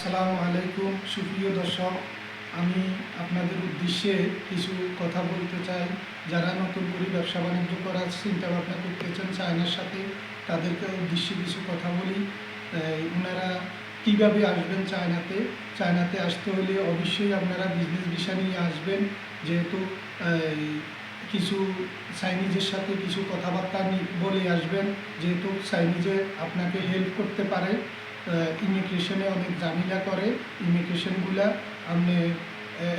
আসসালামু আলাইকুম সুপ্রিয় দর্শক, আমি আপনাদের উদ্দেশ্যে কিছু কথা বলতে চাই। যারা নতুন করে ব্যবসা বাণিজ্য করার চিন্তা ভাবনা করতেছেন চায়নার সাথে, তাদেরকে উদ্দেশ্যে কিছু কথা বলি। ওনারা কীভাবে আসবেন চায়নাতে আসতে হলে অবশ্যই আপনারা বিজনেস ভিসা নিয়ে আসবেন। যেহেতু কিছু চাইনিজের সাথে কিছু কথাবার্তা বলে আসবেন, যেহেতু চাইনিজে আপনাকে হেল্প করতে পারে। ইমিগ্রেশনে অনেক ঝামেলা করে, ইমিগ্রেশনগুলা আপনি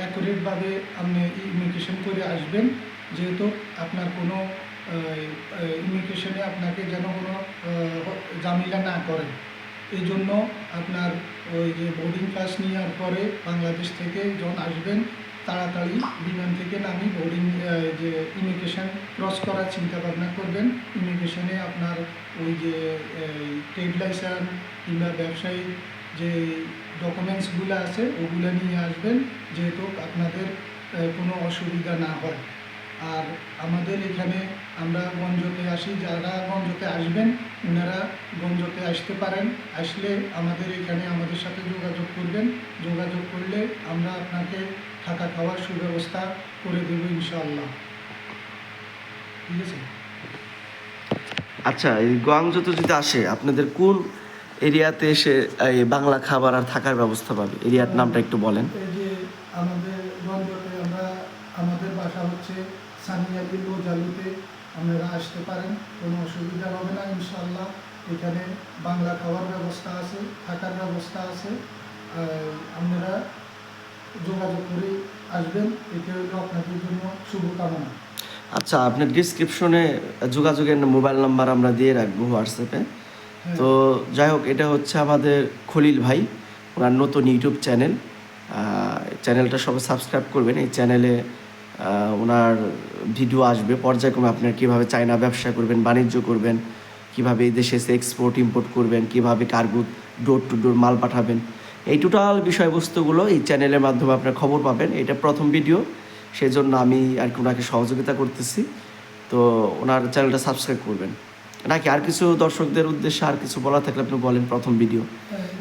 অ্যাকুরেটভাবে আপনি ইমিগ্রেশন করে আসবেন, যেহেতু আপনার কোনো ইমিগ্রেশনে আপনাকে যেন কোনো ঝামেলা না করে। এই জন্য আপনার ওই যে বোর্ডিং পাস নেওয়ার পরে বাংলাদেশ থেকে যখন আসবেন, তাড়াতাড়ি বিমান থেকে নামি বোর্ডিং যে ইমিগ্রেশন ক্রস করার চিন্তা ভাবনা করবেন। ইমিগ্রেশনে আপনার ওই যে ট্রেড লাইসেন্স কিংবা ব্যবসায়ী যে ডকুমেন্টসগুলো আছে ওগুলো নিয়ে আসবেন, যেহেতু আপনাদের কোনো অসুবিধা না হয়। আর আমাদের এখানে আমরা গঞ্জতে আসি, যারা গঞ্জতে আসবেন ওনারা গঞ্জতে আসতে পারেন। আসলে আমাদের এখানে আমাদের সাথে যোগাযোগ করবেন, যোগাযোগ করলে আমরা আপনাকে থাকা খাওয়ার সুব্যবস্থা করে দেব ইনশাআল্লাহ। ঠিক আছে। আচ্ছা, এই গোয়াংজোতে যদি আসে আপনাদের কোন এরিয়াতে এসে এই বাংলা খাবার আর থাকার ব্যবস্থা পাবে? এরিয়ার নামটা একটু বলেন। এই যে আমাদের গঞ্জতে আমাদের বাসা হচ্ছে সানিয়ালি লোজালুতে, আপনারা আসতে পারেন, কোনো অসুবিধা হবে না ইনশাআল্লাহ। এখানে বাংলা খাওয়ার ব্যবস্থা আছে, থাকার ব্যবস্থা আছে। আপনারা যোগাযোগ করে আসবেন, এটা হলো আপনাদের জন্য শুভকামনা। আচ্ছা, আপনার ডিসক্রিপশনে যোগাযোগের মোবাইল নাম্বার আমরা দিয়ে রাখবো হোয়াটসঅ্যাপে। তো যাই হোক, এটা হচ্ছে আমাদের খলিল ভাই, ওনার নতুন ইউটিউব চ্যানেল। চ্যানেলটা সবাই সাবস্ক্রাইব করবেন। এই চ্যানেলে ওনার ভিডিও আসবে পর্যায়ক্রমে, আপনার কীভাবে চায়না ব্যবসা করবেন, বাণিজ্য করবেন, কীভাবে এই দেশে এসে এক্সপোর্ট ইম্পোর্ট করবেন, কীভাবে কার্গো ডোর টু ডোর মাল পাঠাবেন, এই টোটাল বিষয়বস্তুগুলো এই চ্যানেলের মাধ্যমে আপনার খবর পাবেন। এটা প্রথম ভিডিও, সেই জন্য আমি আর কি ওনাকে সহযোগিতা করতেছি। তো ওনার চ্যানেলটা সাবস্ক্রাইব করবেন। নাকি আর কিছু দর্শকদের উদ্দেশ্যে আর কিছু বলা থাকলে আপনি বলেন। প্রথম ভিডিও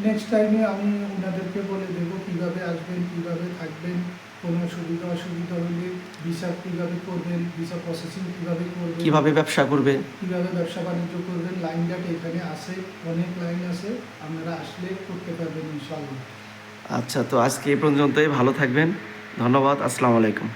নেক্সট টাইমে আমি ওনাদেরকে বলে দেবো কীভাবে আসবেন, কীভাবে থাকবেন, কোনো সুবিধা অসুবিধা হলে ভিসা কীভাবে করবেন, ভিসা প্রসেসিং কীভাবে করবেন, কীভাবে ব্যবসা করবে, কীভাবে ব্যবসা বাণিজ্য করবেন। লাইন ডাট এখানে আছে, অনেক লাইন আছে, আপনারা আসলে করতে পারবেন ইনশাআল্লাহ। আচ্ছা, তো আজকে এই পর্যন্তই। ভালো থাকবেন, ধন্যবাদ, আসসালামু আলাইকুম।